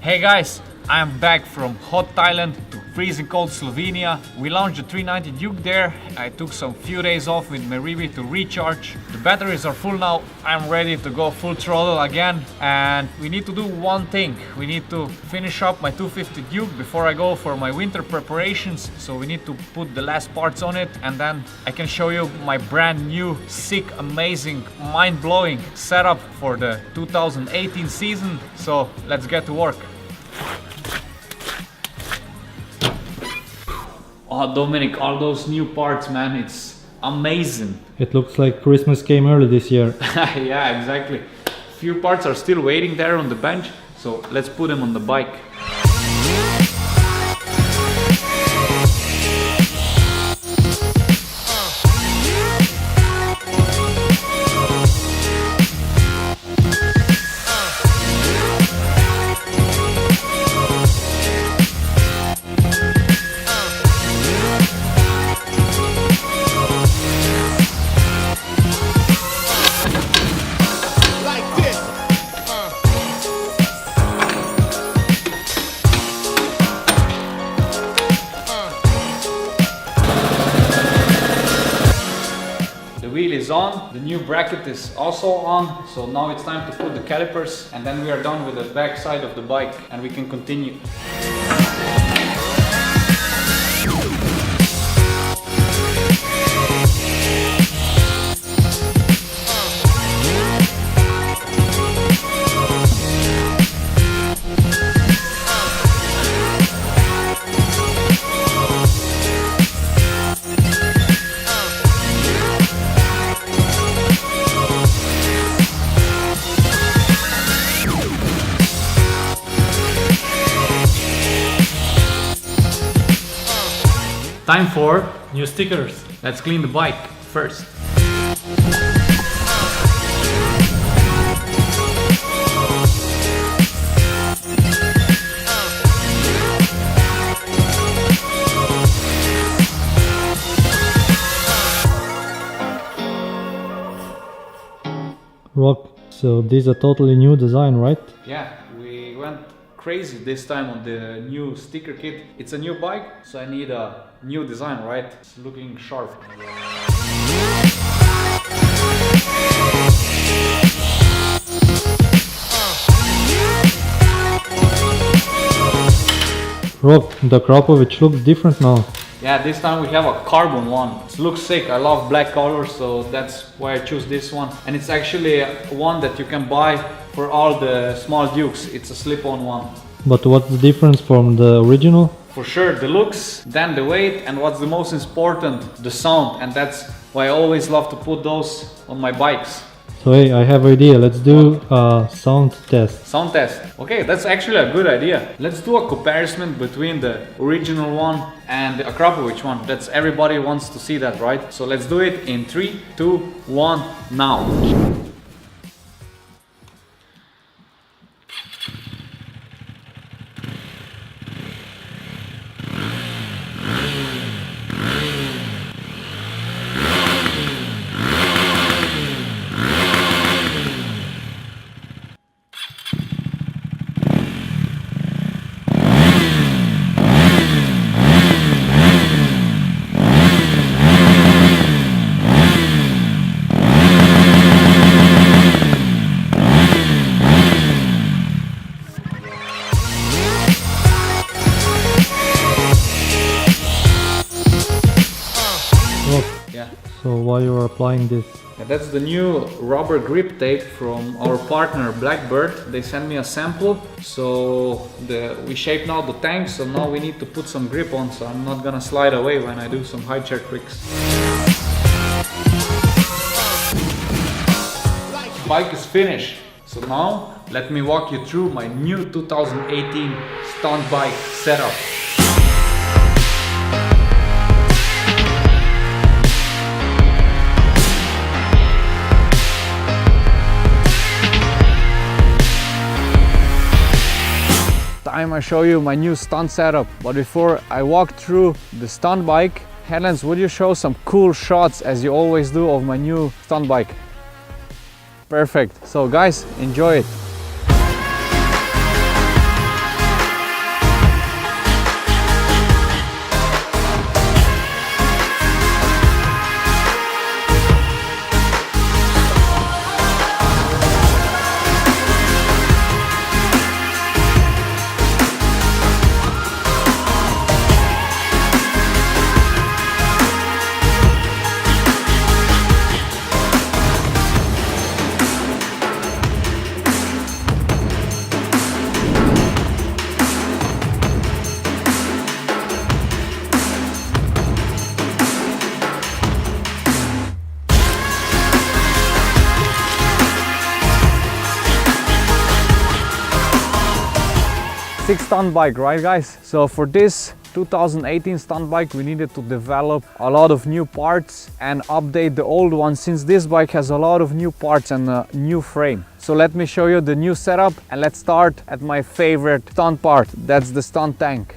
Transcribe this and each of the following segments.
Hey guys, I am back from hot Thailand to freezing cold Slovenia. We launched the 390 Duke there. I took some few days off with Meribi to recharge. The batteries are full now. I'm ready to go full throttle again. And we need to do one thing. We need to finish up my 250 Duke before I go for my winter preparations. So we need to put the last parts on it, and then I can show you my brand new, sick, amazing, mind-blowing setup for the 2018 season. So let's get to work. Oh, Dominic, all those new parts, man, it's amazing. It looks like Christmas came early this year. Yeah, exactly. Few parts are still waiting there on the bench, so let's put them on the bike. Wheel is on, the new bracket is also on, so now it's time to put the calipers, and then we are done with the back side of the bike and we can continue. Time for New stickers. let's clean the bike first. Rock, so this is a totally new design, right? Yeah, we went crazy this time on the new sticker kit. It's a new bike, so I need a new design, right? It's looking sharp. Rock, the Krapovic looks different now. Yeah, this time we have a carbon one. It looks sick. I love black colors, so that's why I choose this one. And it's actually one that you can buy for all the small Dukes. It's a slip-on one. But what's the difference from the original? For sure, the looks, then the weight, and what's the most important, the sound. And that's why I always love to put those on my bikes. So hey, I have an idea. Let's do a sound test. Sound test. Okay, that's actually a good idea. Let's do a comparison between the original one and the Krapovic one. That's everybody wants to see that, right? So let's do it in 3, 2, 1, now. So why you are applying this? Yeah, that's the new rubber grip tape from our partner Blackbird. They sent me a sample, so we shaped now the tank, so now we need to put some grip on, so I'm not gonna slide away when I do some high chair tricks. Bike is finished, so now let me walk you through my new 2018 stunt bike setup. Time I show you my new stunt setup, but before I walk through the stunt bike, Helens, would you show some cool shots as you always do of my new stunt bike? Perfect. So guys, enjoy it. 6 stunt bike, right guys? So for this 2018 stunt bike we needed to develop a lot of new parts and update the old one, since this bike has a lot of new parts and a new frame. So let me show you the new setup, and let's start at my favorite stunt part, that's the stunt tank.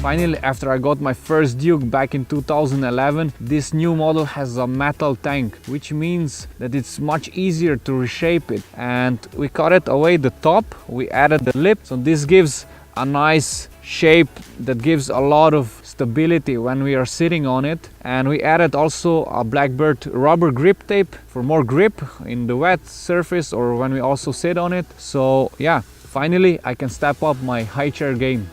Finally, after I got my first Duke back in 2011, this new model has a metal tank, which means that it's much easier to reshape it. And we cut it away the top, we added the lip, so this gives a nice shape that gives a lot of stability when we are sitting on it. And we added also a Blackbird rubber grip tape for more grip in the wet surface or when we also sit on it. So yeah, finally I can step up my high chair game.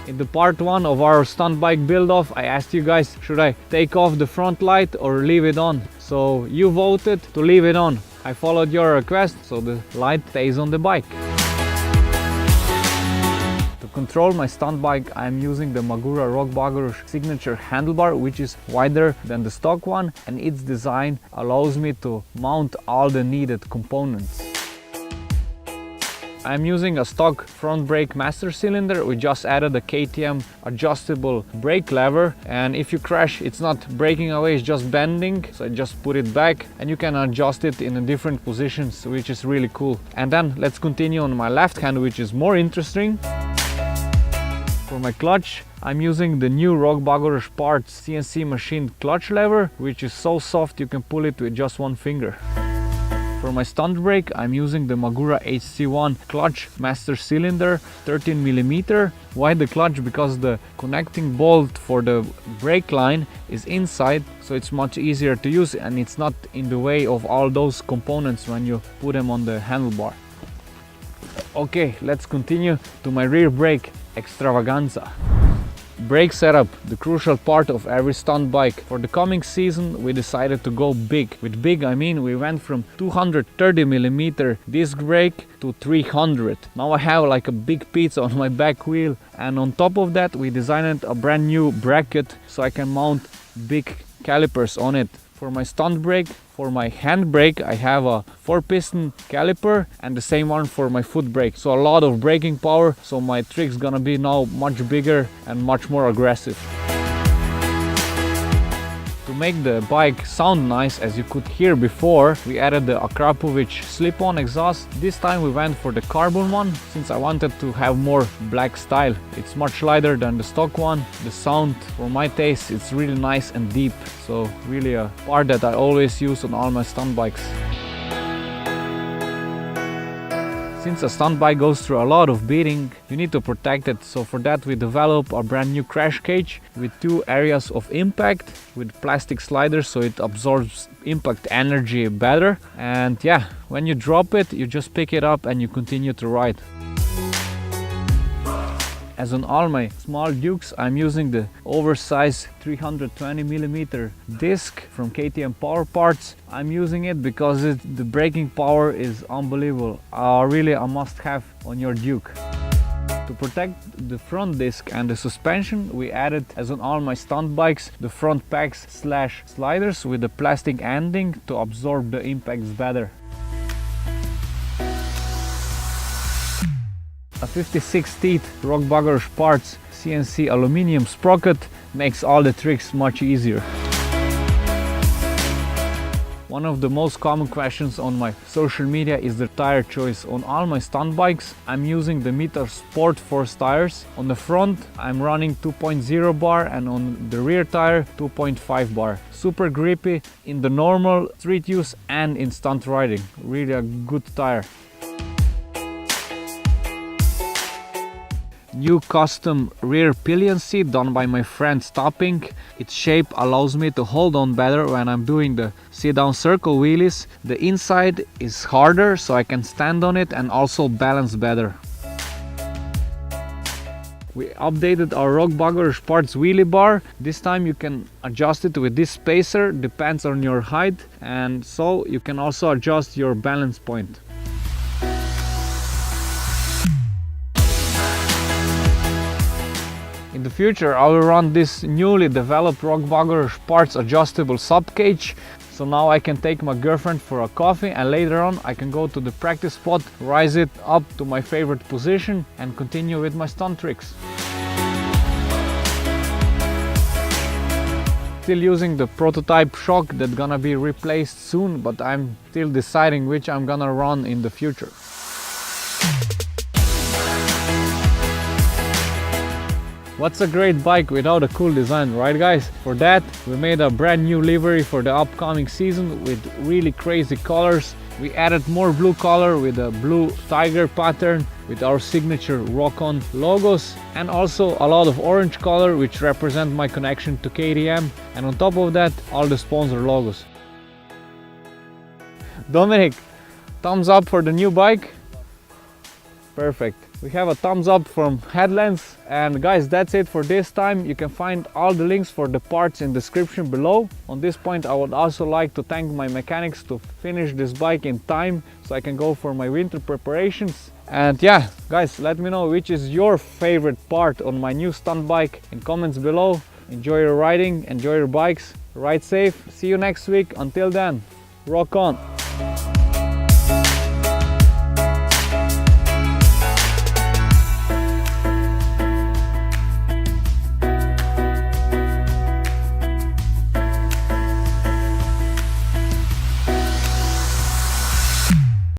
In the part 1 of our stunt bike build off, I asked you guys, should I take off the front light or leave it on? So you voted to leave it on. I followed your request, so the light stays on the bike. To control my stunt bike, I am using the Magura RokBagoros signature handlebar, which is wider than the stock one, and its design allows me to mount all the needed components. I'm using a stock front brake master cylinder. We just added a KTM adjustable brake lever, and if you crash, it's not breaking away, it's just bending. So I just put it back and you can adjust it in different positions, which is really cool. And then let's continue on my left hand, which is more interesting. For my clutch, I'm using the new RokBagoros parts CNC machined clutch lever, which is so soft you can pull it with just one finger. For my stunt brake, I'm using the Magura HC1 clutch master cylinder, 13mm. Why the clutch? Because the connecting bolt for the brake line is inside, so it's much easier to use and it's not in the way of all those components when you put them on the handlebar. Okay, let's continue to my rear brake extravaganza. Brake setup, the crucial part of every stunt bike. For the coming season we decided to go big. With big I mean we went from 230mm disc brake to 300. Now I have like a big pizza on my back wheel, and on top of that we designed a brand new bracket so I can mount big calipers on it. For my stunt brake, for my hand brake, I have a 4-piston caliper and the same one for my foot brake. So a lot of braking power, so my trick's gonna be now much bigger and much more aggressive. To make the bike sound nice, as you could hear before, we added the Akrapovic slip-on exhaust. This time we went for the carbon one, since I wanted to have more black style. It's much lighter than the stock one. The sound, for my taste, it's really nice and deep. So really a part that I always use on all my stunt bikes. Since a stunt bike goes through a lot of beating, you need to protect it. So for that we developed a brand new crash cage with 2 areas of impact with plastic sliders, so it absorbs impact energy better. And yeah, when you drop it, you just pick it up and you continue to ride. As on all my small Dukes, I'm using the oversized 320mm disc from KTM Power Parts. I'm using it because the braking power is unbelievable. Really a must-have on your Duke. To protect the front disc and the suspension, we added, as on all my stunt bikes, the front packs / sliders with the plastic ending to absorb the impacts better. A 56 teeth RokBagoros parts CNC aluminium sprocket makes all the tricks much easier. One of the most common questions on my social media is the tire choice. On all my stunt bikes, I'm using the motosport Force tires. On the front, I'm running 2.0 bar, and on the rear tire, 2.5 bar. Super grippy in the normal street use and in stunt riding. Really a good tire. New custom rear pillion seat done by my friend Stopping. Its shape allows me to hold on better when I'm doing the sit down circle wheelies. The inside is harder, so I can stand on it and also balance better. We updated our RokBagoros parts wheelie bar. This time you can adjust it with this spacer, depends on your height, and so you can also adjust your balance point. In the future I will run this newly developed RokBagoros parts adjustable sub cage So now I can take my girlfriend for a coffee, and later on I can go to the practice spot, rise it up to my favorite position and continue with my stunt tricks. Still using the prototype shock that's gonna be replaced soon, but I'm still deciding which I'm gonna run in the future. What's a great bike without a cool design, right guys? For that, we made a brand new livery for the upcoming season with really crazy colors. We added more blue color with a blue tiger pattern with our signature RokON logos, and also a lot of orange color which represent my connection to KTM, and on top of that all the sponsor logos. Dominic, thumbs up for the new bike? Perfect. We have a thumbs up from Headlands, and guys, that's it for this time. You can find all the links for the parts in the description below. On this point, I would also like to thank my mechanics to finish this bike in time so I can go for my winter preparations. And yeah, guys, let me know which is your favorite part on my new stunt bike in comments below. Enjoy your riding, enjoy your bikes, ride safe. See you next week. Until then, rock on.